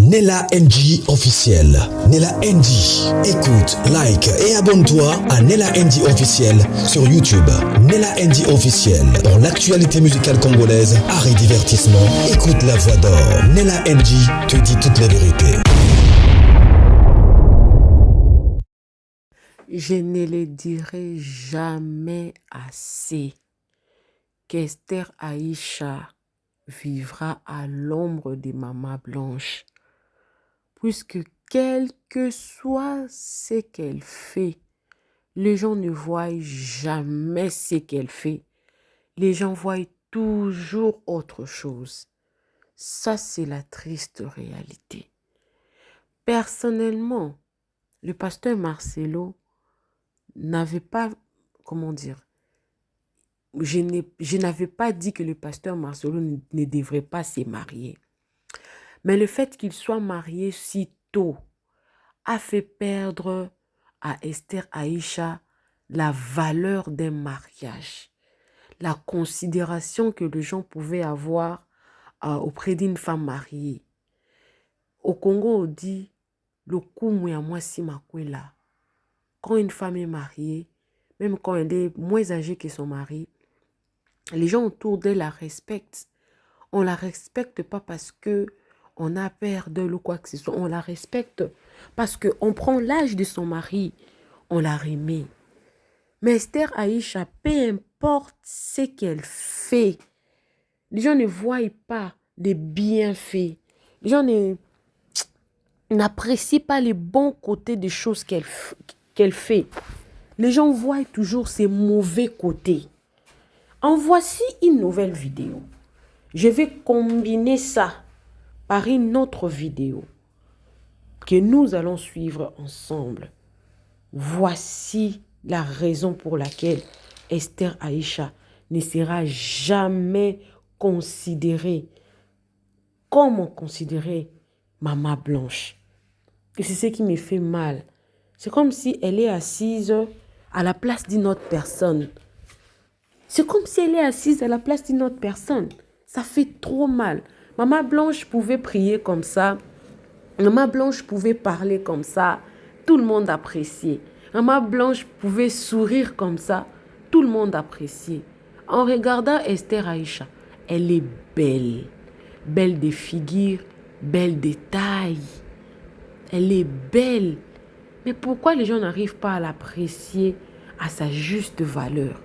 Nella NG officiel. Nella NG. Écoute, like et abonne-toi à Nella NG officiel sur YouTube. Nella NG officiel. Pour l'actualité musicale congolaise, art et divertissement, écoute la voix d'or. Nella NG te dit toute la vérité. Je ne le dirai jamais assez qu'Esther Aïcha vivra à l'ombre de Maman Blanche, puisque quel que soit ce qu'elle fait, les gens ne voient jamais ce qu'elle fait. Les gens voient toujours autre chose. Ça, c'est la triste réalité. Personnellement, le pasteur Marcelo n'avait pas, comment dire, je n'avais pas dit que le pasteur Marcelo ne devrait pas se marier. Mais le fait qu'il soit marié si tôt a fait perdre à Esther Aïcha la valeur d'un mariage, la considération que les gens pouvaient avoir auprès d'une femme mariée. Au Congo, on dit le kumu ya mwasi makwela. Quand une femme est mariée, même quand elle est moins âgée que son mari, les gens autour d'elle la respectent. On ne la respecte pas parce qu'on a peur d'elle ou quoi que ce soit. On la respecte parce qu'on prend l'âge de son mari. On la remet. Mais Esther Aïcha, peu importe ce qu'elle fait, les gens ne voient pas les bienfaits. Les gens n'apprécient pas les bons côtés des choses qu'elle fait. Les gens voient toujours ses mauvais côtés. En voici une nouvelle vidéo. Je vais combiner ça par une autre vidéo que nous allons suivre ensemble. Voici la raison pour laquelle Esther Aïcha ne sera jamais considérée comme on considérait Maman Blanche. Et c'est ce qui me fait mal. C'est comme si elle est assise à la place d'une autre personne. C'est comme si elle est assise à la place d'une autre personne. Ça fait trop mal. Maman Blanche pouvait prier comme ça. Maman Blanche pouvait parler comme ça. Tout le monde appréciait. Maman Blanche pouvait sourire comme ça. Tout le monde appréciait. En regardant Esther Aïcha, elle est belle. Belle de figure, belle de taille. Elle est belle. Mais pourquoi les gens n'arrivent pas à l'apprécier à sa juste valeur?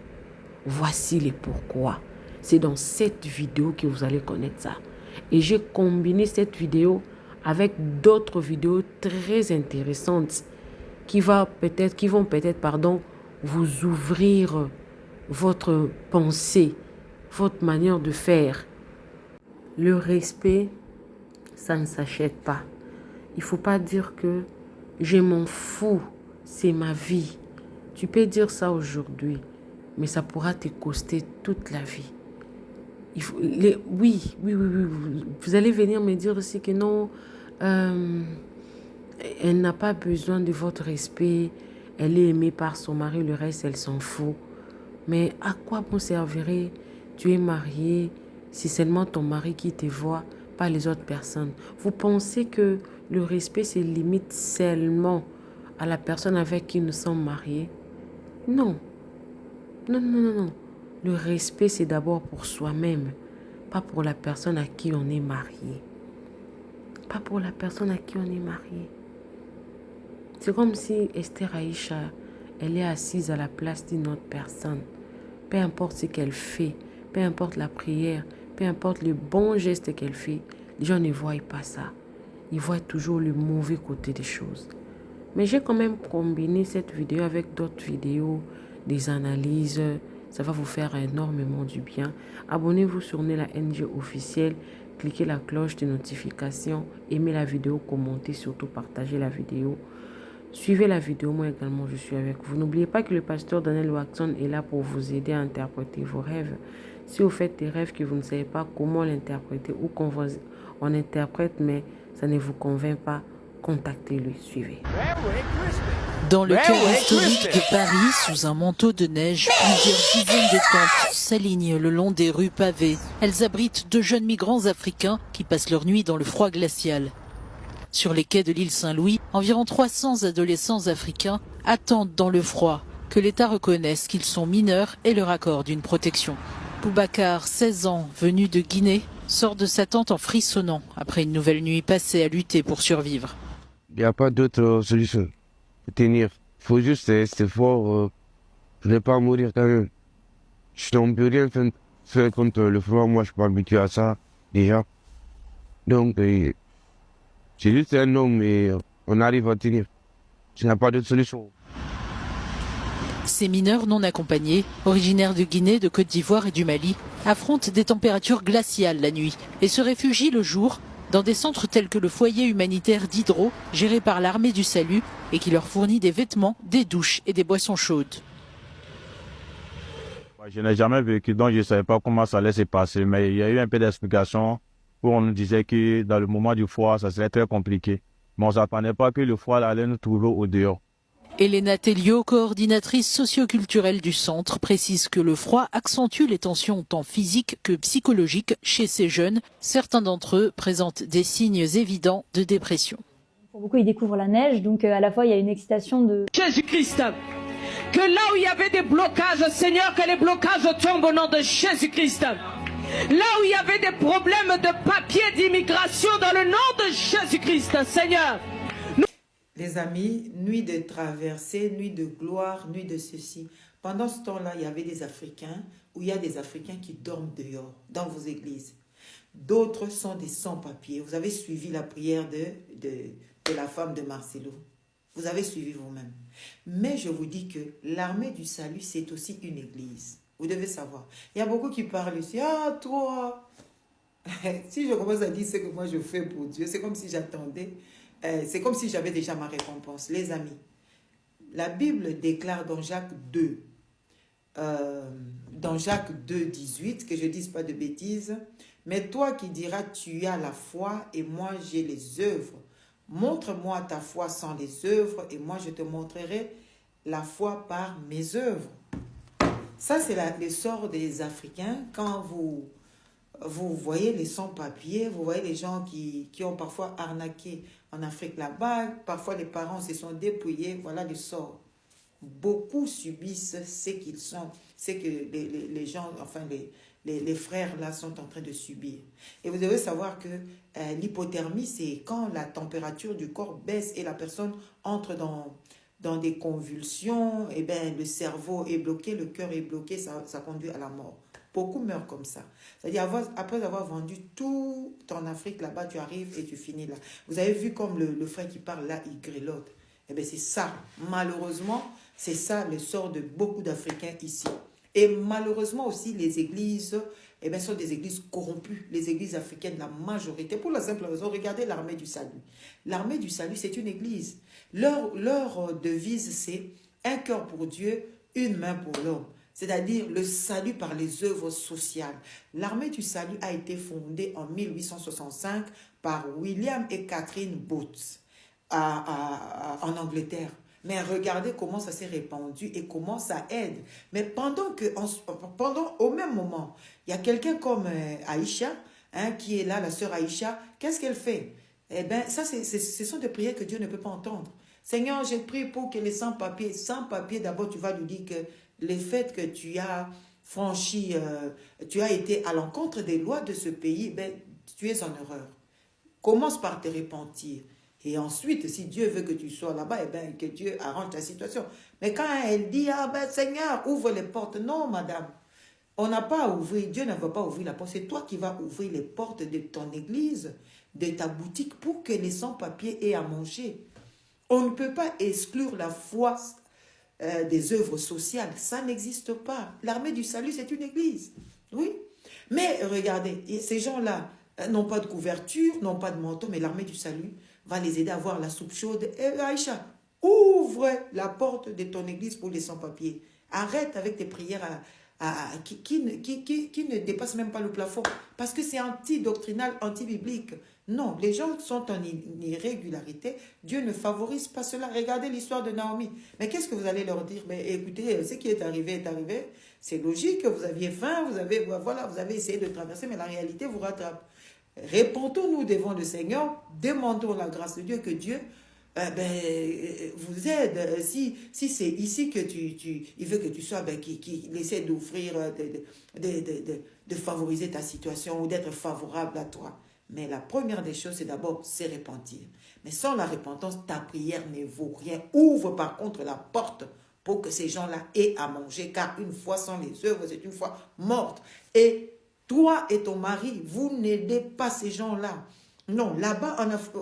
Voici les pourquoi. C'est dans cette vidéo que vous allez connaître ça. Et j'ai combiné cette vidéo avec d'autres vidéos très intéressantes qui vont peut-être vous ouvrir votre pensée, votre manière de faire. Le respect, ça ne s'achète pas. Il ne faut pas dire que je m'en fous, c'est ma vie. Tu peux dire ça aujourd'hui, mais ça pourra te coster toute la vie. Oui. Vous allez venir me dire aussi que non, elle n'a pas besoin de votre respect. Elle est aimée par son mari, le reste, elle s'en fout. Mais à quoi bon servirait? Tu es marié, c'est seulement ton mari qui te voit, pas les autres personnes. Vous pensez que le respect se limite seulement à la personne avec qui nous sommes mariés? Non. Le respect, c'est d'abord pour soi-même, pas pour la personne à qui on est marié. Pas pour la personne à qui on est marié. C'est comme si Esther Aïcha, elle est assise à la place d'une autre personne. Peu importe ce qu'elle fait, peu importe la prière, peu importe le bon geste qu'elle fait, les gens ne voient pas ça. Ils voient toujours le mauvais côté des choses. Mais j'ai quand même combiné cette vidéo avec d'autres vidéos, des analyses. Ça va vous faire énormément du bien. Abonnez-vous sur Nella NG officiel. Cliquez la cloche de notification. Aimez la vidéo, commentez, surtout partagez la vidéo. Suivez la vidéo, moi également je suis avec vous. N'oubliez pas que le pasteur Daniel Watson est là pour vous aider à interpréter vos rêves. Si vous faites des rêves que vous ne savez pas comment l'interpréter ou qu'on interprète mais ça ne vous convainc pas, contactez-lui, suivez. Dans le cœur historique de Paris, sous un manteau de neige, plusieurs dizaines de tentes s'alignent le long des rues pavées. Elles abritent de jeunes migrants africains qui passent leur nuit dans le froid glacial. Sur les quais de l'île Saint-Louis, environ 300 adolescents africains attendent dans le froid que l'État reconnaisse qu'ils sont mineurs et leur accorde une protection. Boubacar, 16 ans, venu de Guinée, sort de sa tente en frissonnant après une nouvelle nuit passée à lutter pour survivre. Il n'y a pas d'autre solution pour tenir. Il faut juste rester fort, ne pas mourir quand même. Je ne peux rien faire contre le froid, moi je suis pas habitué à ça déjà. Donc, c'est juste un homme et on arrive à tenir. Il n'y a pas d'autre solution. Ces mineurs non accompagnés, originaires de Guinée, de Côte d'Ivoire et du Mali, affrontent des températures glaciales la nuit et se réfugient le jour dans des centres tels que le foyer humanitaire d'Hydro, géré par l'armée du salut et qui leur fournit des vêtements, des douches et des boissons chaudes. Je n'ai jamais vécu, donc je ne savais pas comment ça allait se passer, mais il y a eu un peu d'explication où on nous disait que dans le moment du froid, ça serait très compliqué. Mais on ne s'attendait pas que le froid allait nous trouver au dehors. Elena Telio, coordinatrice socioculturelle du centre, précise que le froid accentue les tensions tant physiques que psychologiques chez ces jeunes. Certains d'entre eux présentent des signes évidents de dépression. Pour beaucoup, ils découvrent la neige, donc à la fois il y a une excitation de Jésus-Christ. Que là où il y avait des blocages, Seigneur, que les blocages tombent au nom de Jésus-Christ. Là où il y avait des problèmes de papier d'immigration, dans le nom de Jésus-Christ, Seigneur. Les amis, nuit de traversée, nuit de gloire, nuit de ceci. Pendant ce temps-là, il y avait des Africains, où il y a des Africains qui dorment dehors, dans vos églises. D'autres sont des sans-papiers. Vous avez suivi la prière de la femme de Marcelo. Vous avez suivi vous-même. Mais je vous dis que l'armée du salut, c'est aussi une église. Vous devez savoir. Il y a beaucoup qui parlent ici. Ah, toi! Si je commence à dire ce que moi je fais pour Dieu, c'est comme si j'attendais. C'est comme si j'avais déjà ma récompense. Les amis, la Bible déclare dans Jacques 2, 18, que je ne dise pas de bêtises, mais toi qui diras, tu as la foi et moi j'ai les œuvres. Montre-moi ta foi sans les œuvres et moi je te montrerai la foi par mes œuvres. Ça, c'est le sort des Africains. Quand vous voyez les sans-papiers, vous voyez les gens qui ont parfois arnaqué en Afrique là-bas, parfois les parents se sont dépouillés, voilà le sort. Beaucoup subissent ce qu'ils sont, ce que les gens, enfin les frères là sont en train de subir. Et vous devez savoir que l'hypothermie, c'est quand la température du corps baisse et la personne entre dans des convulsions, et bien le cerveau est bloqué, le cœur est bloqué, ça conduit à la mort. Beaucoup meurent comme ça. C'est-à-dire, après avoir vendu tout en Afrique, là-bas, tu arrives et tu finis là. Vous avez vu comme le frère qui parle là, il grelotte. Eh bien, c'est ça. Malheureusement, c'est ça le sort de beaucoup d'Africains ici. Et malheureusement aussi, les églises, eh bien, sont des églises corrompues. Les églises africaines, la majorité. Pour la simple raison, regardez l'armée du salut. L'armée du salut, c'est une église. Leur devise, c'est un cœur pour Dieu, une main pour l'homme. C'est-à-dire le salut par les œuvres sociales. L'armée du salut a été fondée en 1865 par William et Catherine Booth en Angleterre. Mais regardez comment ça s'est répandu et comment ça aide. Mais pendant au même moment, il y a quelqu'un comme Aïcha, qui est là, la sœur Aïcha, qu'est-ce qu'elle fait? Eh bien, ça, ce sont des prières que Dieu ne peut pas entendre. Seigneur, j'ai prié pour que les sans-papiers, d'abord, tu vas lui dire que le fait que tu as franchi, tu as été à l'encontre des lois de ce pays, ben, tu es en erreur. Commence par te repentir. Et ensuite, si Dieu veut que tu sois là-bas, eh ben, que Dieu arrange ta situation. Mais quand elle dit, ah ben Seigneur, ouvre les portes. Non, madame, on n'a pas à ouvrir. Dieu ne va pas ouvrir la porte. C'est toi qui vas ouvrir les portes de ton église, de ta boutique, pour que les sans-papiers aient à manger. On ne peut pas exclure la foi des œuvres sociales. Ça n'existe pas. L'armée du salut, c'est une église. Oui. Mais regardez, ces gens-là n'ont pas de couverture, n'ont pas de manteau, mais l'armée du salut va les aider à avoir la soupe chaude. Et Aïcha, ouvre la porte de ton église pour les sans-papiers. Arrête avec tes prières qui ne dépassent même pas le plafond. Parce que c'est anti-doctrinal, anti-biblique. Non, les gens sont en irrégularité. Dieu ne favorise pas cela. Regardez l'histoire de Naomi. Mais qu'est-ce que vous allez leur dire? Mais écoutez, ce qui est arrivé est arrivé. C'est logique, vous aviez faim, vous avez essayé de traverser, mais la réalité vous rattrape. Répondons-nous devant le Seigneur, demandons la grâce de Dieu, que Dieu vous aide. Si c'est ici que il veut que tu sois, qu'il essaie d'offrir, de favoriser ta situation ou d'être favorable à toi. Mais la première des choses, c'est d'abord se repentir. Mais sans la repentance, ta prière ne vaut rien. Ouvre par contre la porte pour que ces gens-là aient à manger, car une foi sans les œuvres, c'est une foi morte. Et toi et ton mari, vous n'aidez pas ces gens-là. Non, là-bas,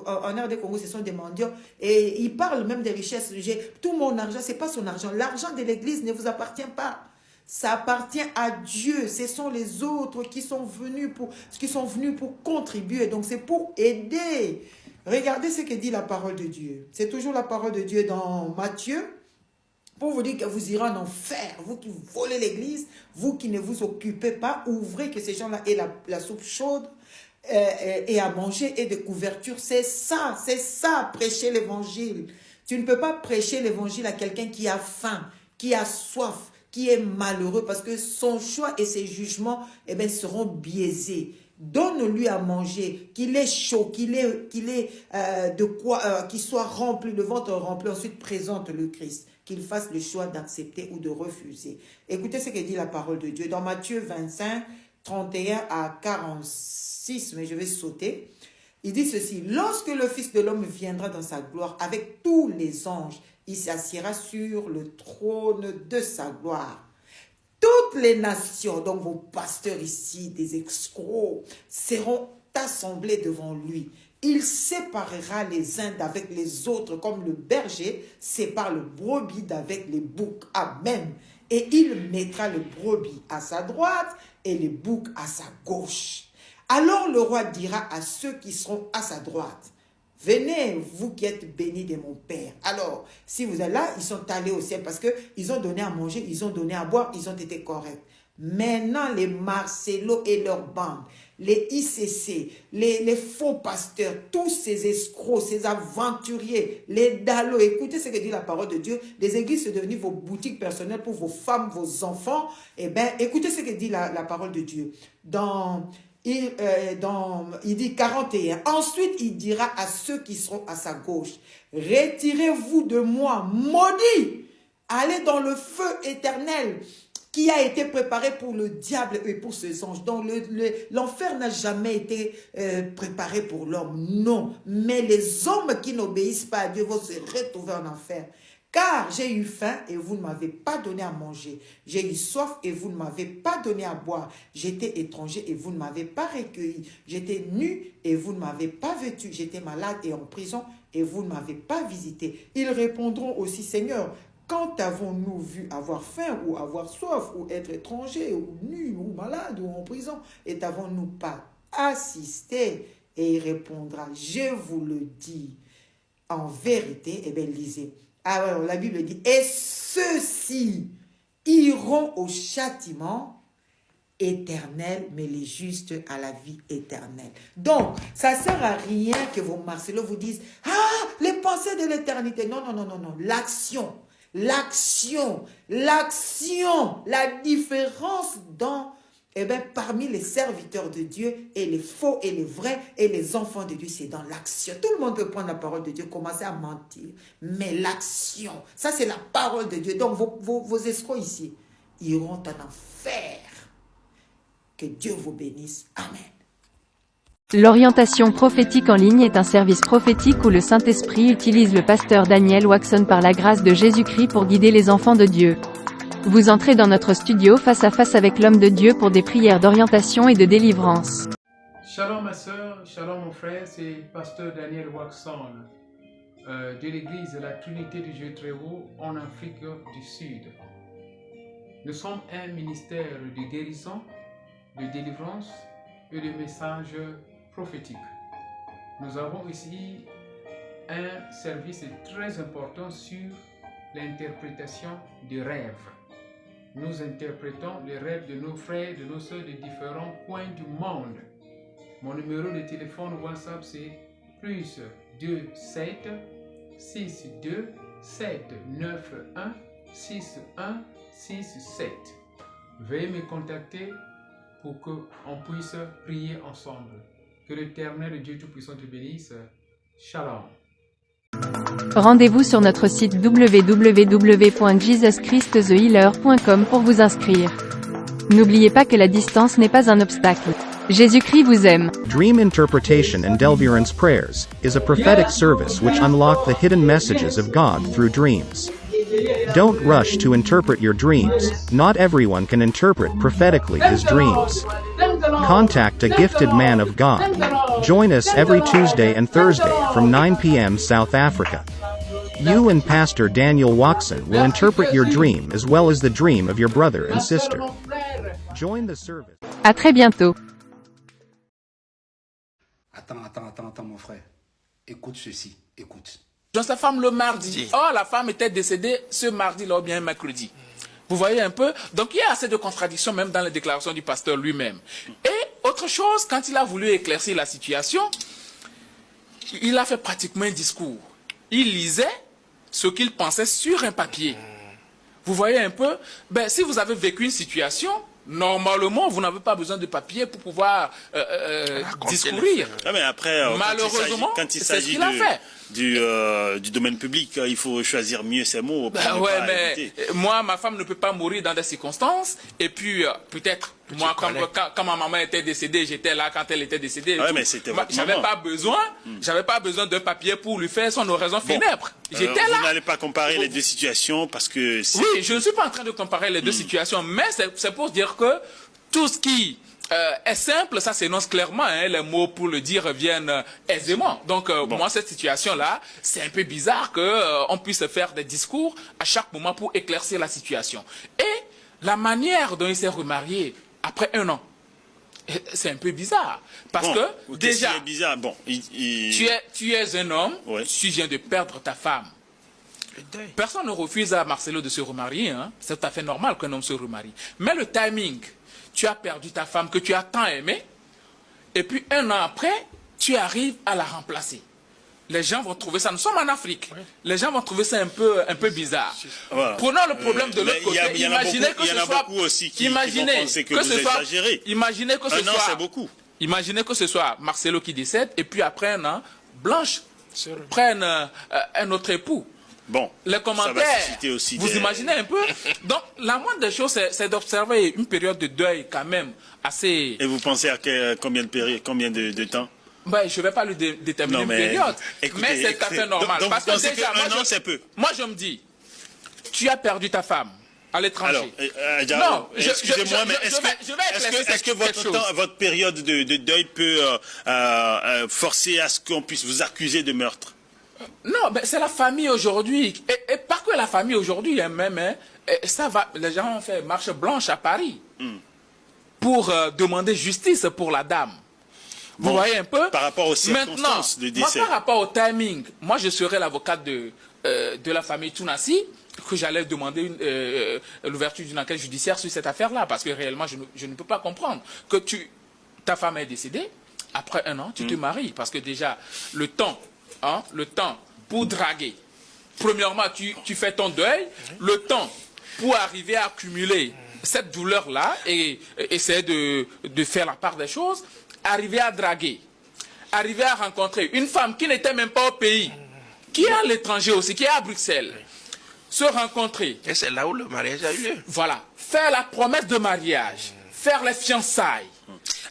en RD Congo, ce sont des mendiants. Et ils parlent même des richesses. Tout mon argent, ce n'est pas son argent. L'argent de l'église ne vous appartient pas. Ça appartient à Dieu. Ce sont les autres qui sont venus pour contribuer. Donc, c'est pour aider. Regardez ce que dit la parole de Dieu. C'est toujours la parole de Dieu dans Matthieu. Pour vous dire que vous irez en enfer, vous qui volez l'église, vous qui ne vous occupez pas, ouvrez que ces gens-là aient la soupe chaude et à manger et de couverture. C'est ça, prêcher l'évangile. Tu ne peux pas prêcher l'évangile à quelqu'un qui a faim, qui a soif, qui est malheureux, parce que son choix et ses jugements seront biaisés. Donne-lui à manger, qu'il ait chaud, qu'il soit rempli, le ventre rempli, ensuite présente le Christ. Qu'il fasse le choix d'accepter ou de refuser. Écoutez ce que dit la parole de Dieu dans Matthieu 25, 31 à 46, mais je vais sauter. Il dit ceci: lorsque le Fils de l'homme viendra dans sa gloire avec tous les anges, il s'assiera sur le trône de sa gloire. Toutes les nations, donc vos pasteurs ici, des escrocs, seront assemblés devant lui. Il séparera les uns d'avec les autres, comme le berger sépare le brebis d'avec les boucs. Amen. Et il mettra le brebis à sa droite et les boucs à sa gauche. Alors le roi dira à ceux qui seront à sa droite: venez, vous qui êtes bénis de mon Père. Alors, si vous êtes là, ils sont allés au ciel parce qu'ils ont donné à manger, ils ont donné à boire, ils ont été corrects. Maintenant, les Marcelo et leurs bandes, les ICC, les faux pasteurs, tous ces escrocs, ces aventuriers, les dallos, écoutez ce que dit la parole de Dieu. Les églises sont devenues vos boutiques personnelles pour vos femmes, vos enfants. Écoutez ce que dit la parole de Dieu. Il dit 41. Ensuite, il dira à ceux qui seront à sa gauche: retirez-vous de moi, maudits, allez dans le feu éternel qui a été préparé pour le diable et pour ses anges. Donc l'enfer n'a jamais été préparé pour l'homme, non. Mais les hommes qui n'obéissent pas à Dieu vont se retrouver en enfer. Car j'ai eu faim et vous ne m'avez pas donné à manger. J'ai eu soif et vous ne m'avez pas donné à boire. J'étais étranger et vous ne m'avez pas recueilli. J'étais nu et vous ne m'avez pas vêtu. J'étais malade et en prison et vous ne m'avez pas visité. Ils répondront aussi: Seigneur, quand avons-nous vu avoir faim ou avoir soif ou être étranger ou nu ou malade ou en prison et n'avons-nous pas assisté? Et il répondra: je vous le dis en vérité. Eh bien, lisez. Alors, la Bible dit: et ceux-ci iront au châtiment éternel, mais les justes à la vie éternelle. Donc, ça ne sert à rien que vos Marcelo vous disent: ah, les pensées de l'éternité. Non, non, non, non, non. L'action, la différence dans, parmi les serviteurs de Dieu et les faux et les vrais et les enfants de Dieu, c'est dans l'action. Tout le monde peut prendre la parole de Dieu, commencer à mentir, mais l'action, ça c'est la parole de Dieu. Donc vos escrocs ici iront en enfer. Que Dieu vous bénisse. Amen. L'orientation prophétique en ligne est un service prophétique où le Saint-Esprit utilise le pasteur Daniel Waxon par la grâce de Jésus-Christ pour guider les enfants de Dieu. Vous entrez dans notre studio face à face avec l'homme de Dieu pour des prières d'orientation et de délivrance. Shalom ma soeur, shalom mon frère, c'est pasteur Daniel Waxon de l'église de la Trinité du Dieu très haut en Afrique du Sud. Nous sommes un ministère de guérison, de délivrance et de messages prophétiques. Nous avons ici un service très important sur l'interprétation des rêves. Nous interprétons les rêves de nos frères, de nos soeurs de différents coins du monde. Mon numéro de téléphone WhatsApp c'est plus 27 62 791 6167. Veuillez me contacter pour qu'on puisse prier ensemble. Que Que l'Éternel Dieu Tout-Puissant te bénisse. Shalom. Rendez-vous sur notre site www.jesuschristthehealer.com pour vous inscrire. N'oubliez pas que la distance n'est pas un obstacle. Jésus-Christ vous aime. Dream Interpretation and Deliverance Prayers is a prophetic service which unlock the hidden messages of God through dreams. Don't rush to interpret your dreams. Not everyone can interpret prophetically his dreams. Contact a gifted man of God. Join us every Tuesday and Thursday from 9 p.m. South Africa. You and Pastor Daniel Watson will interpret your dream as well as the dream of your brother and sister. Join the service. À très bientôt. Attends, mon frère. Écoute ceci, écoute. Sa femme le mardi. Or, la femme était décédée ce mardi-là ou bien mercredi. Vous voyez un peu? Donc, il y a assez de contradictions même dans les déclarations du pasteur lui-même. Et autre chose, quand il a voulu éclaircir la situation, il a fait pratiquement un discours. Il lisait ce qu'il pensait sur un papier. Vous voyez un peu? Ben, si vous avez vécu une situation, normalement, vous n'avez pas besoin de papier pour pouvoir discourir. Ah, mais après, malheureusement, quand il s'agit du domaine public, il faut choisir mieux ses mots. Ouais, mais moi, ma femme ne peut pas mourir dans des circonstances. Et puis, peut-être, moi, quand ma maman était décédée, j'étais là quand elle était décédée. Ouais, mais c'était votre maman. J'avais pas besoin d'un papier pour lui faire son oraison funèbre. J'étais là. Vous n'allez pas comparer les deux situations parce que... Oui, je ne suis pas en train de comparer les deux situations, mais c'est pour dire que tout ce qui est simple, ça s'énonce clairement, hein, les mots pour le dire viennent aisément. Donc, moi, cette situation-là, c'est un peu bizarre qu'on puisse faire des discours à chaque moment pour éclaircir la situation. Et la manière dont il s'est remarié après 1 an, c'est un peu bizarre. Parce que, déjà, bizarre. Bon, tu es un homme, ouais. Tu viens de perdre ta femme. Personne ne refuse à Marcelo de se remarier. Hein. C'est tout à fait normal qu'un homme se remarie. Mais le timing, tu as perdu ta femme que tu as tant aimée, et puis 1 an après, tu arrives à la remplacer. Les gens vont trouver ça, nous sommes en Afrique, oui. Les gens vont trouver ça un peu bizarre. Voilà. Prenons le problème de l'autre côté. Imaginez que ce soit... Imaginez que ce soit... c'est beaucoup. Imaginez que ce soit Marcelo qui décède, et puis après 1 an, Blanche prenne un autre époux. Bon, les commentaires, vous imaginez un peu? Donc, la moindre des choses, c'est d'observer une période de deuil quand même assez... Et vous pensez à combien de temps? Ben, je ne vais pas lui déterminer une période, mais c'est tout à fait normal. Donc, parce que déjà, c'est peu. Moi, je me dis, tu as perdu ta femme à l'étranger. Alors, excusez-moi, mais est-ce que votre période de deuil peut forcer à ce qu'on puisse vous accuser de meurtre? Non, ben c'est la famille aujourd'hui. Et pas que la famille aujourd'hui, hein, même. Hein, ça va, les gens ont fait marche blanche à Paris pour demander justice pour la dame. Vous voyez un peu? Par rapport aux circonstances de décès. Moi, par rapport au timing, moi, je serais l'avocate de la famille Tounassi, que j'allais demander l'ouverture d'une enquête judiciaire sur cette affaire-là. Parce que réellement, je ne peux pas comprendre que ta femme est décédée, après 1 an, tu te maries. Parce que déjà, le temps pour draguer. Premièrement, tu fais ton deuil. Le temps pour arriver à accumuler cette douleur-là et essayer de faire la part des choses. Arriver à draguer. Arriver à rencontrer une femme qui n'était même pas au pays. Qui est à l'étranger aussi, qui est à Bruxelles. Se rencontrer. Et c'est là où le mariage a eu lieu. Voilà. Faire la promesse de mariage. Faire les fiançailles.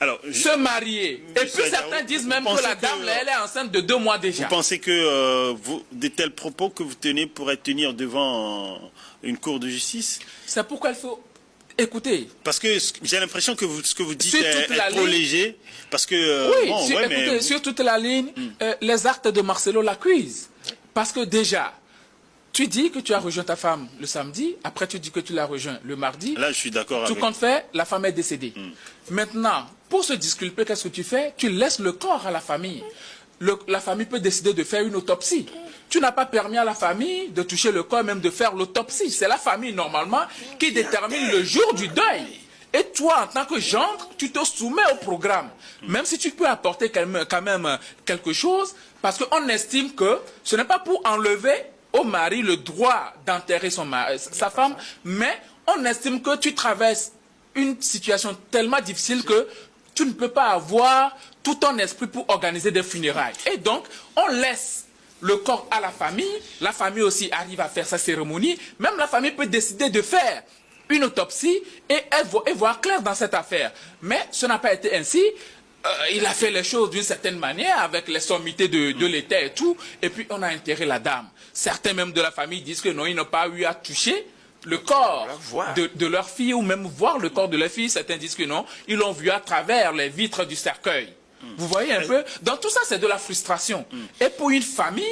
Alors, se marier. Et puis certains disent même que la dame, elle est enceinte de 2 mois déjà. Vous pensez que de tels propos que vous tenez pourraient tenir devant une cour de justice? C'est pourquoi il faut écouter. Parce que j'ai l'impression que ce que vous dites est trop léger. Parce que, écoutez, sur toute la ligne, les actes de Marcelo l'accusent. Parce que déjà, tu dis que tu as rejoint ta femme le samedi, après tu dis que tu l'as rejoint le mardi. Là, je suis d'accord avec. Tout compte fait, la femme est décédée. Maintenant, pour se disculper, qu'est-ce que tu fais? Tu laisses le corps à la famille. La famille peut décider de faire une autopsie. Tu n'as pas permis à la famille de toucher le corps, même de faire l'autopsie. C'est la famille, normalement, qui détermine le jour du deuil. Et toi, en tant que gendre, tu te soumets au programme. Même si tu peux apporter quand même quelque chose, parce qu'on estime que ce n'est pas pour enlever au mari le droit d'enterrer sa femme, mais on estime que tu traverses une situation tellement difficile que tu ne peux pas avoir tout un esprit pour organiser des funérailles. Et donc, on laisse le corps à la famille aussi arrive à faire sa cérémonie, même la famille peut décider de faire une autopsie et voir clair dans cette affaire. Mais ce n'a pas été ainsi. Il a fait les choses d'une certaine manière, avec les sommités de l'État et tout, et puis on a enterré la dame. Certains même de la famille disent que non, ils n'ont pas eu à toucher le corps de leur fille, ou même voir le corps de leur fille. Certains disent que non, ils l'ont vu à travers les vitres du cercueil. Vous voyez un peu? Dans tout ça, c'est de la frustration. Et pour une famille,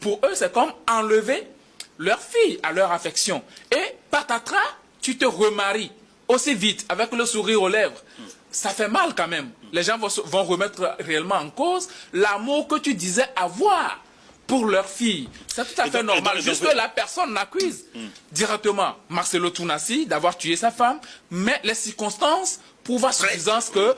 pour eux, c'est comme enlever leur fille à leur affection. Et patatras, tu te remaries aussi vite, avec le sourire aux lèvres. Ça fait mal quand même. Les gens vont remettre réellement en cause l'amour que tu disais avoir pour leur fille. C'est tout à fait normal. Juste que la personne n'accuse directement Marcelo Tounassi d'avoir tué sa femme, mais les circonstances prouvent à suffisance que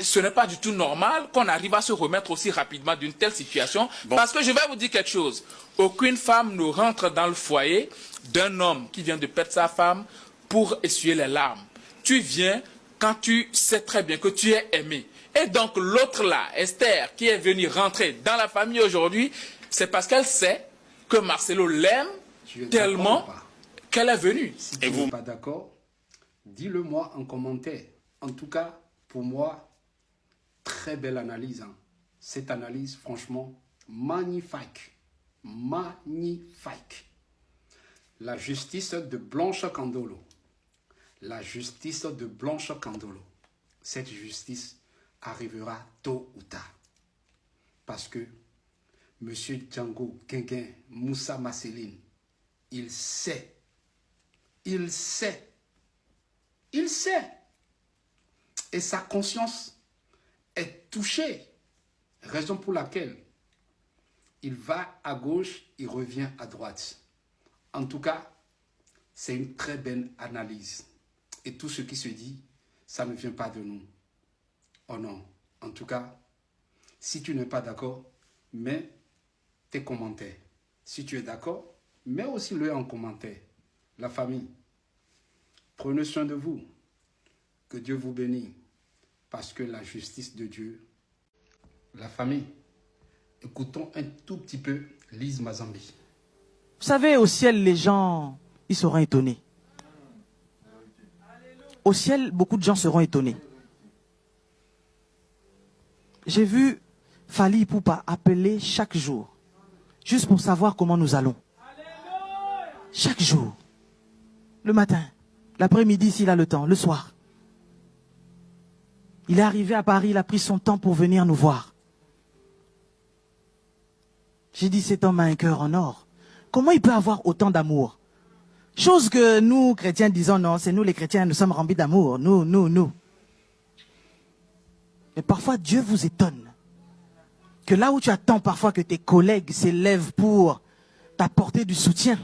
ce n'est pas du tout normal qu'on arrive à se remettre aussi rapidement d'une telle situation. Parce que je vais vous dire quelque chose. Aucune femme ne rentre dans le foyer d'un homme qui vient de perdre sa femme pour essuyer les larmes. Tu viens quand tu sais très bien que tu es aimé. Et donc l'autre là, Esther, qui est venue rentrer dans la famille aujourd'hui, c'est parce qu'elle sait que Marcelo l'aime tellement qu'elle est venue. Si tu n'es pas d'accord, dis-le moi en commentaire. En tout cas, pour moi, très belle analyse. Hein. Cette analyse, franchement, magnifique. Magnifique. La justice de Blanche Candolo. La justice de Blanche Candolo. Cette justice arrivera tôt ou tard. Parce que M. Django Guinguin Moussa Masseline, il sait. Il sait. Il sait. Et sa conscience est touchée. Raison pour laquelle il va à gauche, il revient à droite. En tout cas, c'est une très belle analyse. Et tout ce qui se dit, ça ne vient pas de nous. Oh non. En tout cas, si tu n'es pas d'accord, mets tes commentaires. Si tu es d'accord, mets aussi le en commentaire. La famille, prenez soin de vous. Que Dieu vous bénisse. Parce que la justice de Dieu, la famille, écoutons un tout petit peu Lise Mazambi. Vous savez, au ciel, les gens, ils seront étonnés. Au ciel, beaucoup de gens seront étonnés. J'ai vu Fally Ipupa appeler chaque jour, juste pour savoir comment nous allons. Chaque jour. Le matin, l'après-midi s'il a le temps, le soir. Il est arrivé à Paris, il a pris son temps pour venir nous voir. J'ai dit, cet homme a un cœur en or. Comment il peut avoir autant d'amour? Chose que nous, chrétiens, disons non, c'est nous les chrétiens, nous sommes remplis d'amour. Nous. Mais parfois, Dieu vous étonne. Que là où tu attends parfois que tes collègues s'élèvent pour t'apporter du soutien,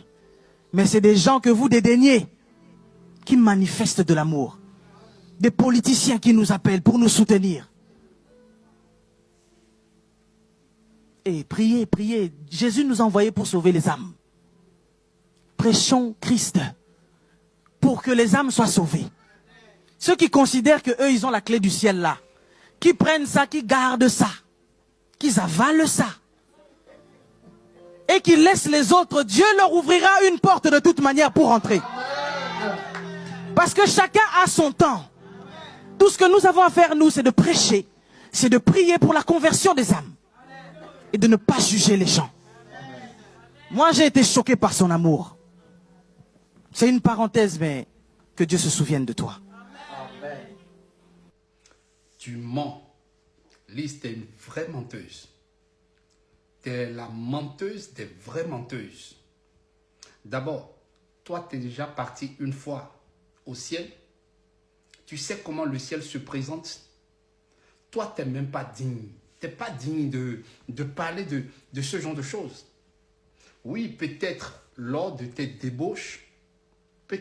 mais c'est des gens que vous dédaignez qui manifestent de l'amour. Des politiciens qui nous appellent pour nous soutenir. Et priez. Jésus nous a envoyés pour sauver les âmes. Prêchons Christ pour que les âmes soient sauvées. Ceux qui considèrent que eux ils ont la clé du ciel là, qui prennent ça, qui gardent ça, qui avalent ça, et qui laissent les autres, Dieu leur ouvrira une porte de toute manière pour entrer. Parce que chacun a son temps. Tout ce que nous avons à faire, nous, c'est de prêcher, c'est de prier pour la conversion des âmes et de ne pas juger les gens. Moi, j'ai été choqué par son amour. C'est une parenthèse, mais que Dieu se souvienne de toi. Amen. Tu mens. Lise, t'es une vraie menteuse. T'es la menteuse des vraies menteuses. D'abord, toi, t'es déjà parti une fois au ciel. Tu sais comment le ciel se présente. Toi, t'es même pas digne. T'es pas digne de parler de ce genre de choses. Oui, peut-être lors de tes débauches, tu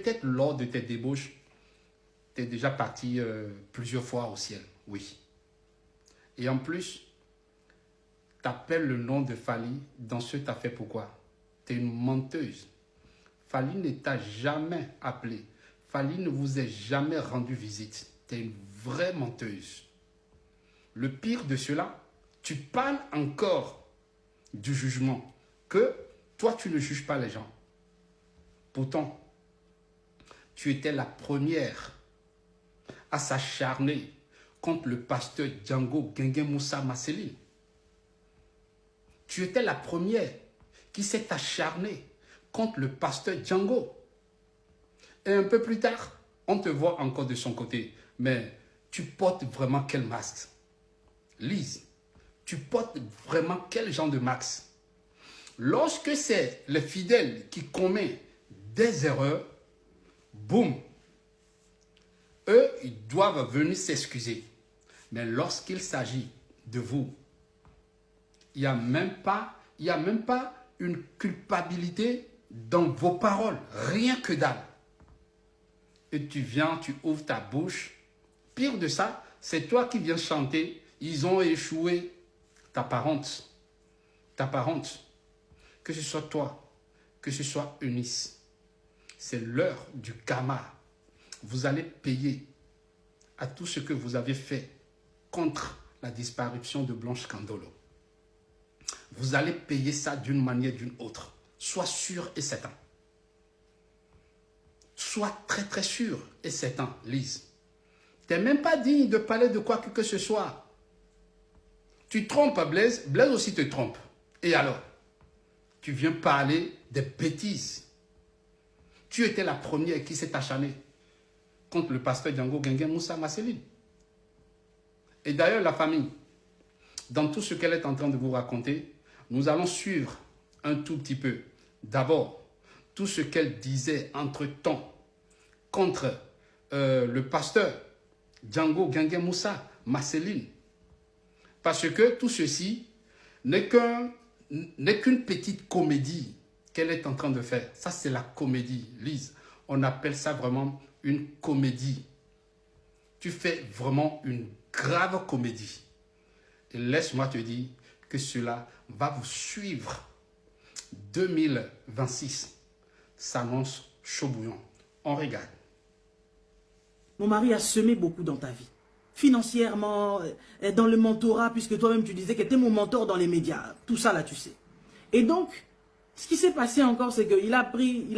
es déjà parti plusieurs fois au ciel, oui. Et en plus, tu appelles le nom de Fally dans ce que tu as fait pourquoi? Tu es une menteuse. Fally ne t'a jamais appelé. Fally ne vous a jamais rendu visite. tu es une vraie menteuse. Le pire de cela, tu parles encore du jugement, que toi, tu ne juges pas les gens. Pourtant, tu étais la première à s'acharner contre le pasteur Django Guinguin Moussa Marceline. Tu étais la première qui s'est acharnée contre le pasteur Django. Et un peu plus tard, on te voit encore de son côté. Mais tu portes vraiment quel masque? Lise, tu portes vraiment quel genre de masque? Lorsque c'est le fidèle qui commet des erreurs, boum, eux, ils doivent venir s'excuser. Mais lorsqu'il s'agit de vous, il n'y a même pas une culpabilité dans vos paroles, rien que dalle. Et tu viens, tu ouvres ta bouche. Pire de ça, c'est toi qui viens chanter. Ils ont échoué. T'as pas honte. T'as pas honte. Que ce soit toi, que ce soit Eunice. C'est l'heure du karma. Vous allez payer à tout ce que vous avez fait contre la disparition de Blanche Candolo. Vous allez payer ça d'une manière ou d'une autre. Sois sûr et certain. Sois très très sûr et certain, Lise. Tu n'es même pas digne de parler de quoi que ce soit. Tu trompes Blaise, Blaise aussi te trompe. Et alors? Tu viens parler des bêtises. Tu étais la première qui s'est acharnée contre le pasteur Django Guinguin Moussa Marceline. Et d'ailleurs, la famille, dans tout ce qu'elle est en train de vous raconter, nous allons suivre un tout petit peu. D'abord, tout ce qu'elle disait entre-temps contre le pasteur Django Guinguin Moussa Marceline. Parce que tout ceci n'est qu'une petite comédie qu'elle est en train de faire. Ça, c'est la comédie, Lise. On appelle ça vraiment une comédie. Tu fais vraiment une grave comédie. Et laisse-moi te dire que cela va vous suivre. 2026 s'annonce chaud bouillant. On regarde. Mon mari a semé beaucoup dans ta vie. Financièrement, dans le mentorat, puisque toi-même tu disais que tu étais mon mentor dans les médias. Tout ça là, tu sais. Et donc, ce qui s'est passé encore, c'est qu'il a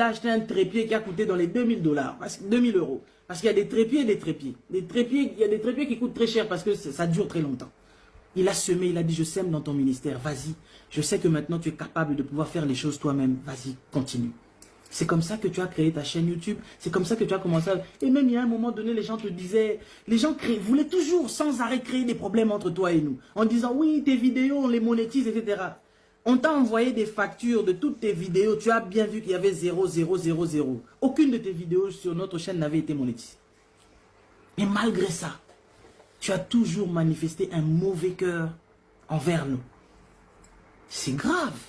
acheté un trépied qui a coûté dans les $2000, 2000 euros. Parce qu'il y a des trépieds et des trépieds. Il y a des trépieds qui coûtent très cher parce que ça dure très longtemps. Il a semé, il a dit, je sème dans ton ministère, vas-y. Je sais que maintenant tu es capable de pouvoir faire les choses toi-même. Vas-y, continue. C'est comme ça que tu as créé ta chaîne YouTube. C'est comme ça que tu as commencé à... Et même il y a un moment donné, les gens te disaient... Les gens voulaient toujours sans arrêt créer des problèmes entre toi et nous. En disant, oui, tes vidéos, on les monétise, etc. On t'a envoyé des factures de toutes tes vidéos. Tu as bien vu qu'il y avait 0, 0, 0, 0. Aucune de tes vidéos sur notre chaîne n'avait été monétisée. Mais malgré ça, tu as toujours manifesté un mauvais cœur envers nous. C'est grave.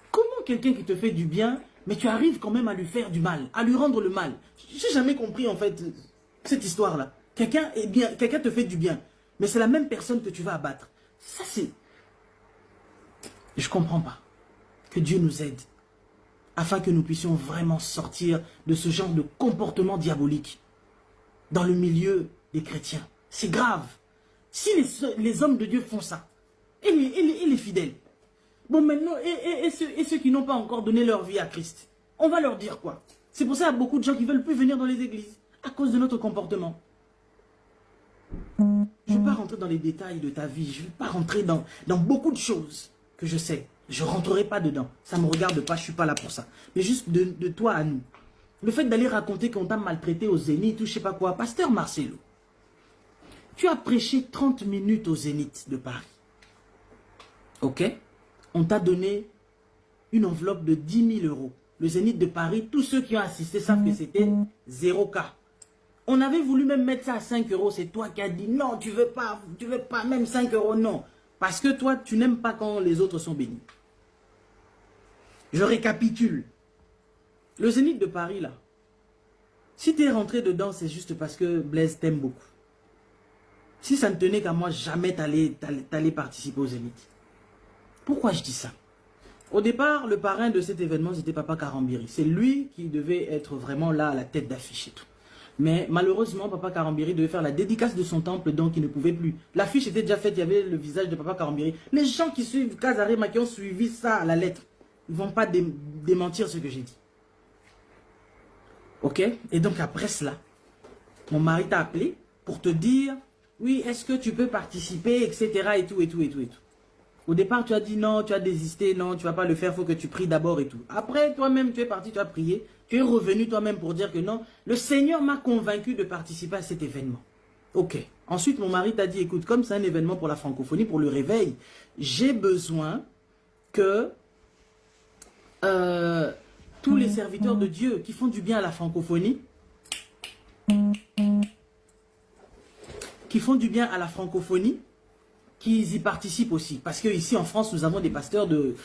Comment quelqu'un qui te fait du bien, mais tu arrives quand même à lui faire du mal, à lui rendre le mal? Je n'ai jamais compris en fait cette histoire-là. Quelqu'un te fait du bien, mais c'est la même personne que tu vas abattre. Ça c'est... Je ne comprends pas. Que Dieu nous aide, afin que nous puissions vraiment sortir de ce genre de comportement diabolique dans le milieu des chrétiens. C'est grave. Si les hommes de Dieu font ça, et les fidèles, bon maintenant, et ceux qui n'ont pas encore donné leur vie à Christ, on va leur dire quoi? C'est pour ça qu'il y a beaucoup de gens qui ne veulent plus venir dans les églises, à cause de notre comportement. Je ne vais pas rentrer dans les détails de ta vie, je ne vais pas rentrer dans beaucoup de choses que je sais. Je ne rentrerai pas dedans, ça ne me regarde pas, je ne suis pas là pour ça. Mais juste de toi à nous. Le fait d'aller raconter qu'on t'a maltraité au Zénith ou je ne sais pas quoi, Pasteur Marcelo, tu as prêché 30 minutes au Zénith de Paris. Ok? On t'a donné une enveloppe de 10 000 euros. Le Zénith de Paris, tous ceux qui ont assisté savent que c'était 0 cas. On avait voulu même mettre ça à 5 euros. C'est toi qui as dit non, tu veux pas, même 5 euros, non. Parce que toi, tu n'aimes pas quand les autres sont bénis. Je récapitule. Le Zénith de Paris, là, si tu es rentré dedans, c'est juste parce que Blaise t'aime beaucoup. Si ça ne tenait qu'à moi, jamais t'allais participer au Zénith. Pourquoi je dis ça? Au départ, le parrain de cet événement, c'était Papa Karambiri. C'est lui qui devait être vraiment là à la tête d'affiche et tout. Mais malheureusement, Papa Karambiri devait faire la dédicace de son temple, donc il ne pouvait plus. L'affiche était déjà faite, il y avait le visage de Papa Karambiri. Les gens qui suivent Kazarema, qui ont suivi ça à la lettre, ils ne vont pas démentir ce que j'ai dit. Ok? Et donc après cela, mon mari t'a appelé pour te dire, oui, est-ce que tu peux participer, etc. et tout, et tout, et tout, et tout. Au départ, tu as dit non, tu as désisté, non, tu vas pas le faire, il faut que tu pries d'abord et tout. Après, toi-même, tu es parti, tu as prié, tu es revenu toi-même pour dire que non, le Seigneur m'a convaincu de participer à cet événement. Ok. Ensuite, mon mari t'a dit, écoute, comme c'est un événement pour la francophonie, pour le réveil, j'ai besoin que tous les serviteurs de Dieu qui font du bien à la francophonie, qu'ils y participent aussi. Parce qu'ici en France, nous avons des pasteurs de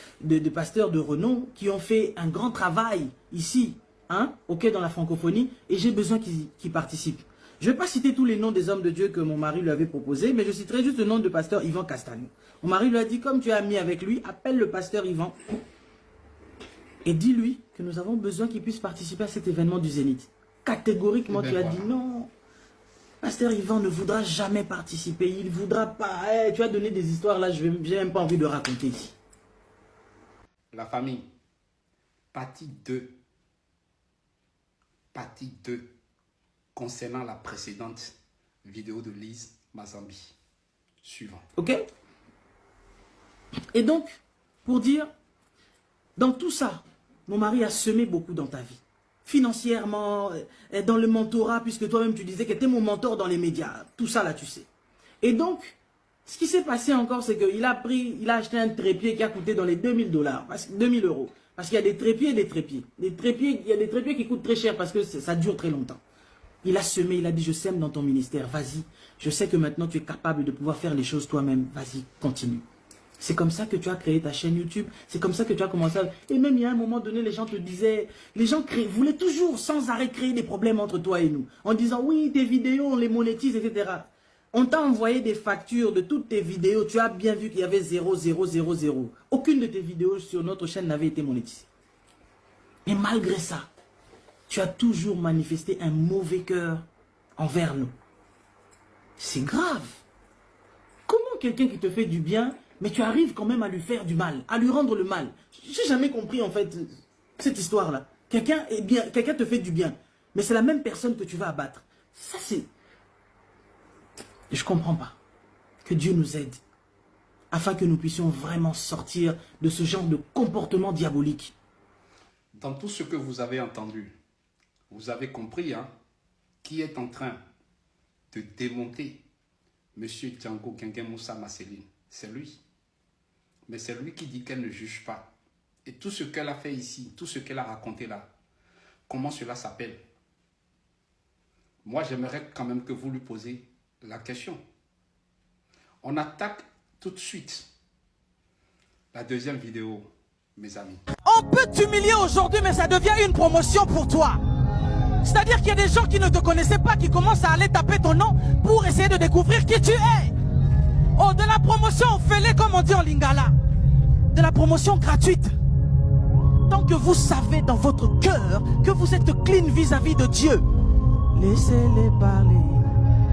renom qui ont fait un grand travail ici, hein, dans la francophonie, et j'ai besoin qu'ils participent. Je ne vais pas citer tous les noms des hommes de Dieu que mon mari lui avait proposés, mais je citerai juste le nom de pasteur Yvan Castagne. Mon mari lui a dit, comme tu es ami avec lui, appelle le pasteur Yvan et dis-lui que nous avons besoin qu'il puisse participer à cet événement du Zénith. Catégoriquement, tu as dit non. Pasteur Yvan ne voudra jamais participer, il ne voudra pas. Hey, tu as donné des histoires là, je n'ai même pas envie de raconter ici. La famille, partie 2. Partie 2. Concernant la précédente vidéo de Lise Mazambi. Suivant. Ok? Et donc, pour dire, dans tout ça, mon mari a semé beaucoup dans ta vie. Financièrement, dans le mentorat, puisque toi-même tu disais que tu étais mon mentor dans les médias. Tout ça là, tu sais. Et donc, ce qui s'est passé encore, c'est qu'il a acheté un trépied qui a coûté dans les $2000, 2000 euros. Parce qu'il y a des trépieds et des trépieds. Il y a des trépieds qui coûtent très cher parce que ça dure très longtemps. Il a semé, il a dit, je sème dans ton ministère, vas-y. Je sais que maintenant tu es capable de pouvoir faire les choses toi-même. Vas-y, continue. C'est comme ça que tu as créé ta chaîne YouTube. C'est comme ça que tu as commencé à... Et même il y a un moment donné, les gens te disaient... Les gens voulaient toujours sans arrêt créer des problèmes entre toi et nous. En disant, oui, tes vidéos, on les monétise, etc. On t'a envoyé des factures de toutes tes vidéos. Tu as bien vu qu'il y avait 0, 0, 0, 0. Aucune de tes vidéos sur notre chaîne n'avait été monétisée. Et malgré ça, tu as toujours manifesté un mauvais cœur envers nous. C'est grave. Comment quelqu'un qui te fait du bien... Mais tu arrives quand même à lui faire du mal, à lui rendre le mal. Je n'ai jamais compris en fait cette histoire-là. Quelqu'un te fait du bien, mais c'est la même personne que tu vas abattre. Ça c'est... Je ne comprends pas. Que Dieu nous aide, afin que nous puissions vraiment sortir de ce genre de comportement diabolique. Dans tout ce que vous avez entendu, vous avez compris qui est en train de démonter M. Django Guinguin Moussa Marceline. C'est lui. Mais c'est lui qui dit qu'elle ne juge pas. Et tout ce qu'elle a fait ici, tout ce qu'elle a raconté là, comment cela s'appelle? Moi, j'aimerais quand même que vous lui posiez la question. On attaque tout de suite la deuxième vidéo, mes amis. On peut t'humilier aujourd'hui, mais ça devient une promotion pour toi. C'est-à-dire qu'il y a des gens qui ne te connaissaient pas, qui commencent à aller taper ton nom pour essayer de découvrir qui tu es. Oh, de la promotion, fais-les comme on dit en lingala. De la promotion gratuite. Tant que vous savez dans votre cœur que vous êtes clean vis-à-vis de Dieu, laissez-les parler,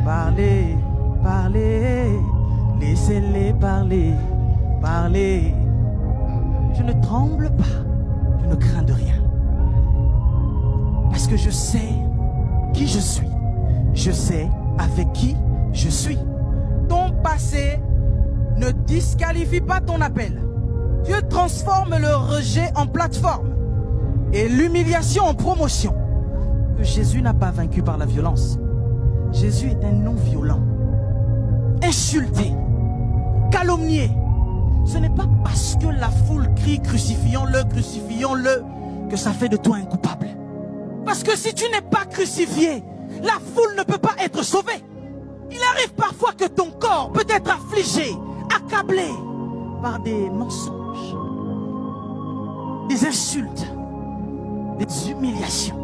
parler, parler. Laissez-les parler, parler. Je ne tremble pas, je ne crains de rien. Parce que je sais qui je suis. Je sais avec qui je suis. Ton passé ne disqualifie pas ton appel. Dieu transforme le rejet en plateforme et l'humiliation en promotion. Que Jésus n'a pas vaincu par la violence. Jésus est un non-violent. Insulté, calomnié. Ce n'est pas parce que la foule crie crucifions-le, que ça fait de toi un coupable. Parce que si tu n'es pas crucifié, la foule ne peut pas être sauvée. Il arrive parfois que ton corps peut être affligé, accablé par des mensonges, des insultes, des humiliations,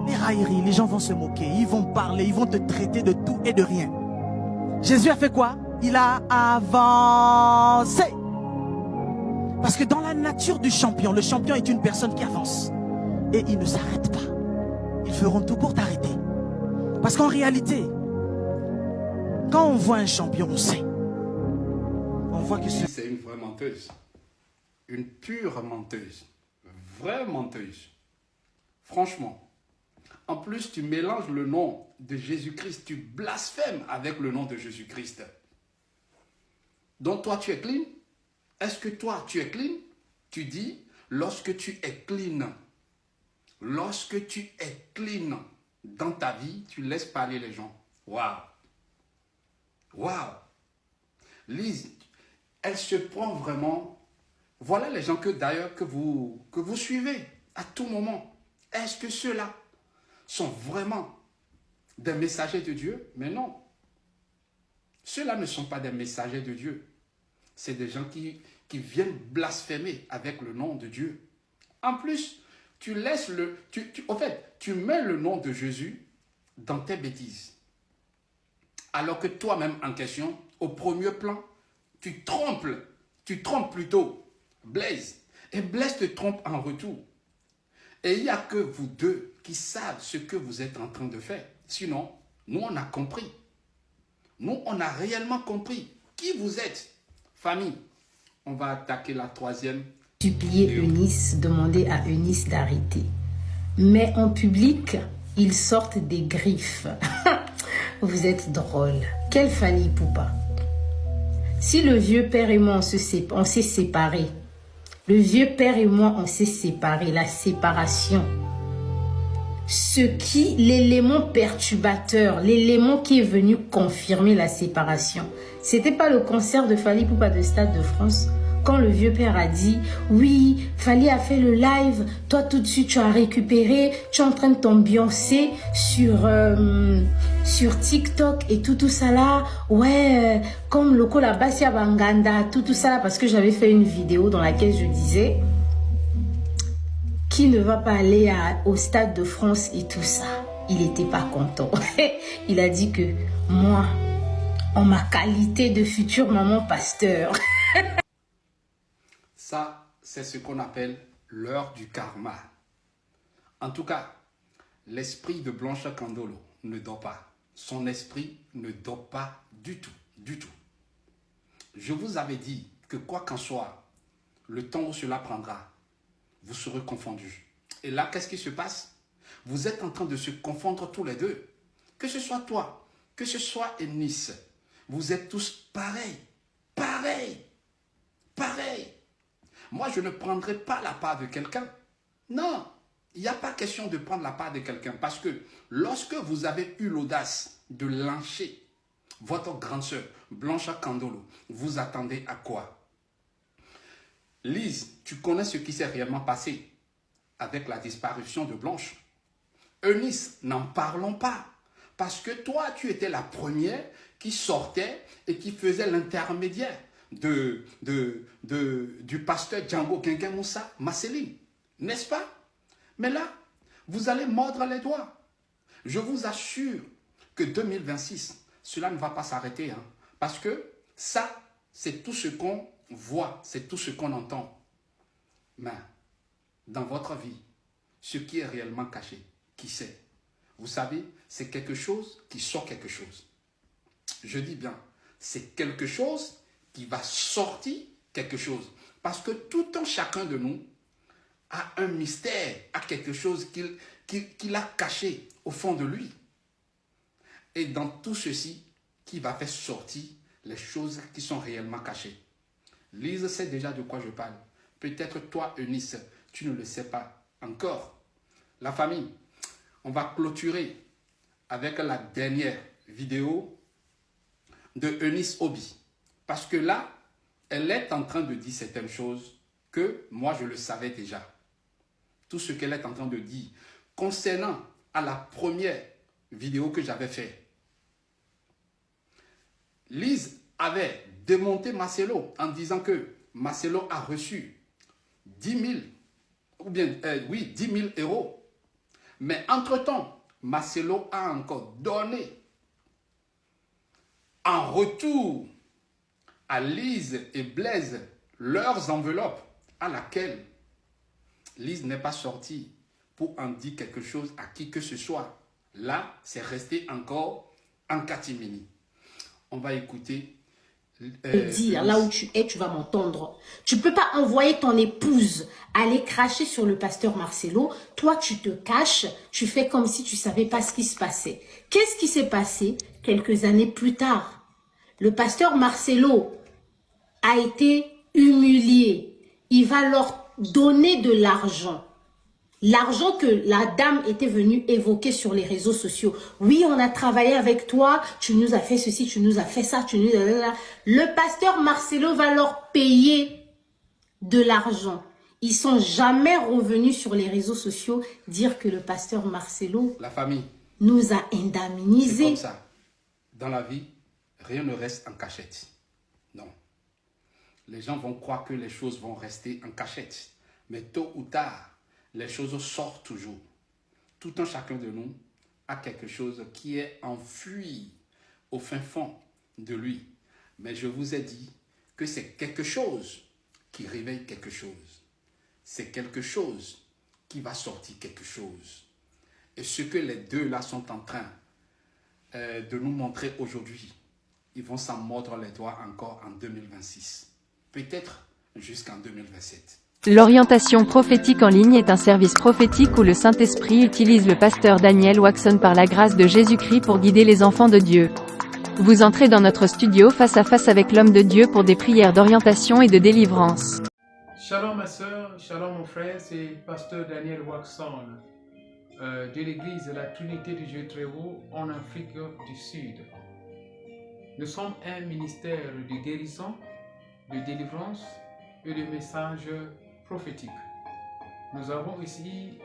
des railleries. Les gens vont se moquer, ils vont parler, ils vont te traiter de tout et de rien. Jésus a fait quoi? Il a avancé. Parce que dans la nature du champion, le champion est une personne qui avance. Et il ne s'arrête pas. Ils feront tout pour t'arrêter. Parce qu'en réalité, quand on voit un champion, on sait. On voit que c'est une vraie menteuse. Une pure menteuse. Vraie menteuse. Franchement. En plus, tu mélanges le nom de Jésus-Christ. Tu blasphèmes avec le nom de Jésus-Christ. Donc toi, tu es clean? Est-ce que toi, tu es clean? Tu dis, lorsque tu es clean, dans ta vie, tu laisses parler les gens. Waouh! Waouh! Lise, elle se prend vraiment... Voilà les gens que d'ailleurs que vous suivez à tout moment. Est-ce que ceux-là sont vraiment des messagers de Dieu? Mais non. Ceux-là ne sont pas des messagers de Dieu. C'est des gens qui viennent blasphémer avec le nom de Dieu. En plus, tu laisses tu mets le nom de Jésus dans tes bêtises. Alors que toi-même en question, au premier plan, tu trompes plutôt Blaise. Et Blaise te trompe en retour. Et il n'y a que vous deux qui savent ce que vous êtes en train de faire. Sinon, nous on a compris. Nous on a réellement compris qui vous êtes. Famille, on va attaquer la troisième. Supplier Eunice, demander à Eunice d'arrêter. Mais en public, ils sortent des griffes. Vous êtes drôle. Quelle Fanny Poupa. Si le vieux père et moi, on s'est séparés. Le vieux père et moi, on s'est séparés. La séparation. L'élément perturbateur, l'élément qui est venu confirmer la séparation. C'était pas le concert de Fally Poupa de Stade de France. Quand le vieux père a dit, oui, Fally a fait le live, toi tout de suite tu as récupéré, tu es en train de t'ambiancer sur TikTok et tout ça là, ouais, comme Loko la Basia Banganda, tout ça là, parce que j'avais fait une vidéo dans laquelle je disais, qui ne va pas aller au Stade de France et tout ça. Il n'était pas content. Il a dit que moi, en ma qualité de future maman pasteur, ça, c'est ce qu'on appelle l'heure du karma. En tout cas, l'esprit de Blanche Kandolo ne dort pas. Son esprit ne dort pas du tout, du tout. Je vous avais dit que quoi qu'en soit, le temps où cela prendra, vous serez confondus. Et là, qu'est-ce qui se passe? Vous êtes en train de se confondre tous les deux. Que ce soit toi, que ce soit Eunice, vous êtes tous pareils. Pareils. Pareils. Moi, je ne prendrai pas la part de quelqu'un. Non, il n'y a pas question de prendre la part de quelqu'un. Parce que lorsque vous avez eu l'audace de lyncher votre grande sœur, Blanche Kandolo, vous attendez à quoi? Lise, tu connais ce qui s'est réellement passé avec la disparition de Blanche. Eunice, n'en parlons pas. Parce que toi, tu étais la première qui sortait et qui faisait l'intermédiaire du pasteur Django Gengen Moussa Marceline, n'est-ce pas? Mais là, vous allez mordre les doigts. Je vous assure que 2026, cela ne va pas s'arrêter. Hein, parce que ça, c'est tout ce qu'on voit, c'est tout ce qu'on entend. Mais dans votre vie, ce qui est réellement caché, qui sait? Vous savez, c'est quelque chose qui sort quelque chose. Je dis bien, c'est quelque chose qui va sortir quelque chose. Parce que tout un chacun de nous a un mystère, a quelque chose qu'il a caché au fond de lui. Et dans tout ceci, qui va faire sortir les choses qui sont réellement cachées. Lise sait déjà de quoi je parle. Peut-être toi, Eunice, tu ne le sais pas encore. La famille, on va clôturer avec la dernière vidéo de Eunice Obi. Parce que là, elle est en train de dire certaines choses que moi, je le savais déjà. Tout ce qu'elle est en train de dire concernant à la première vidéo que j'avais faite. Lise avait démonté Marcelo en disant que Marcelo a reçu 10 000, ou bien, 10 000 euros. Mais entre-temps, Marcelo a encore donné en retour à Lise et Blaise leurs enveloppes à laquelle Lise n'est pas sortie pour en dire quelque chose à qui que ce soit. Là, c'est resté encore en catimini. On va écouter... dire, là où tu es, tu vas m'entendre. Tu peux pas envoyer ton épouse aller cracher sur le pasteur Marcelo. Toi, tu te caches, tu fais comme si tu savais pas ce qui se passait. Qu'est-ce qui s'est passé quelques années plus tard? Le pasteur Marcelo a été humilié. Il va leur donner de l'argent. L'argent que la dame était venue évoquer sur les réseaux sociaux. Oui, on a travaillé avec toi, tu nous as fait ceci, tu nous as fait ça, tu nous as... Le pasteur Marcelo va leur payer de l'argent. Ils sont jamais revenus sur les réseaux sociaux dire que le pasteur Marcelo, la famille, nous a indemnisés. C'est comme ça. Dans la vie, rien ne reste en cachette. Non. Les gens vont croire que les choses vont rester en cachette. Mais tôt ou tard, les choses sortent toujours. Tout un chacun de nous a quelque chose qui est enfoui au fin fond de lui. Mais je vous ai dit que c'est quelque chose qui réveille quelque chose. C'est quelque chose qui va sortir quelque chose. Et ce que les deux là sont en train de nous montrer aujourd'hui, ils vont s'en mordre les doigts encore en 2026. Peut-être jusqu'en 2027. L'orientation prophétique en ligne est un service prophétique où le Saint-Esprit utilise le pasteur Daniel Waxon par la grâce de Jésus-Christ pour guider les enfants de Dieu. Vous entrez dans notre studio face à face avec l'homme de Dieu pour des prières d'orientation et de délivrance. Shalom ma soeur, shalom mon frère, c'est pasteur Daniel Waxon de l'église de la Trinité du Dieu très haut en Afrique du Sud. Nous sommes un ministère de guérison, de délivrance et de messages prophétiques. Nous avons ici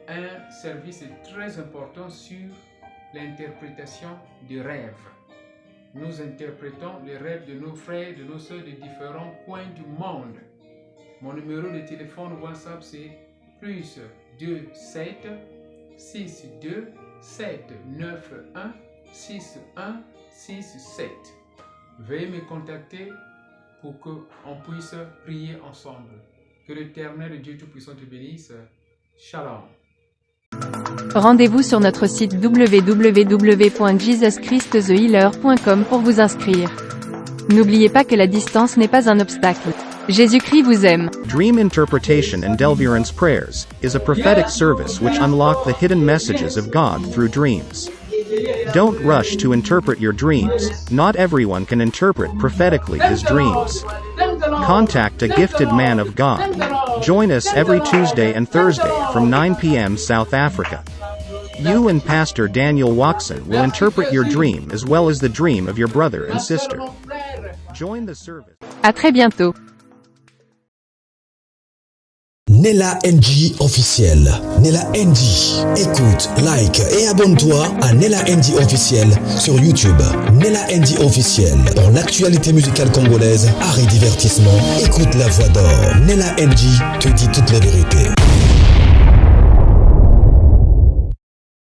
un service très important sur l'interprétation des rêves. Nous interprétons les rêves de nos frères, de nos sœurs de différents coins du monde. Mon numéro de téléphone WhatsApp c'est plus 27 62 791 6167. Veuillez me contacter pour qu'on puisse prier ensemble. Que l'Éternel Dieu Tout-Puissant te bénisse. Shalom. Rendez-vous sur notre site www.jesuschristthehealer.com pour vous inscrire. N'oubliez pas que la distance n'est pas un obstacle. Jésus-Christ vous aime. Dream Interpretation and Deliverance Prayers is a prophetic service which unlock the hidden messages of God through dreams. Don't rush to interpret your dreams. Not everyone can interpret prophetically his dreams. Contact a gifted man of God. Join us every Tuesday and Thursday from 9 p.m. South Africa. You and Pastor Daniel Waxon will interpret your dream as well as the dream of your brother and sister. Join the service. À très bientôt. Nella NG officiel. Nella NG. Écoute, like et abonne-toi à Nella NG officiel sur YouTube. Nella NG officiel. Pour l'actualité musicale congolaise, art et divertissement, écoute la voix d'or. Nella NG te dit toutes les vérités.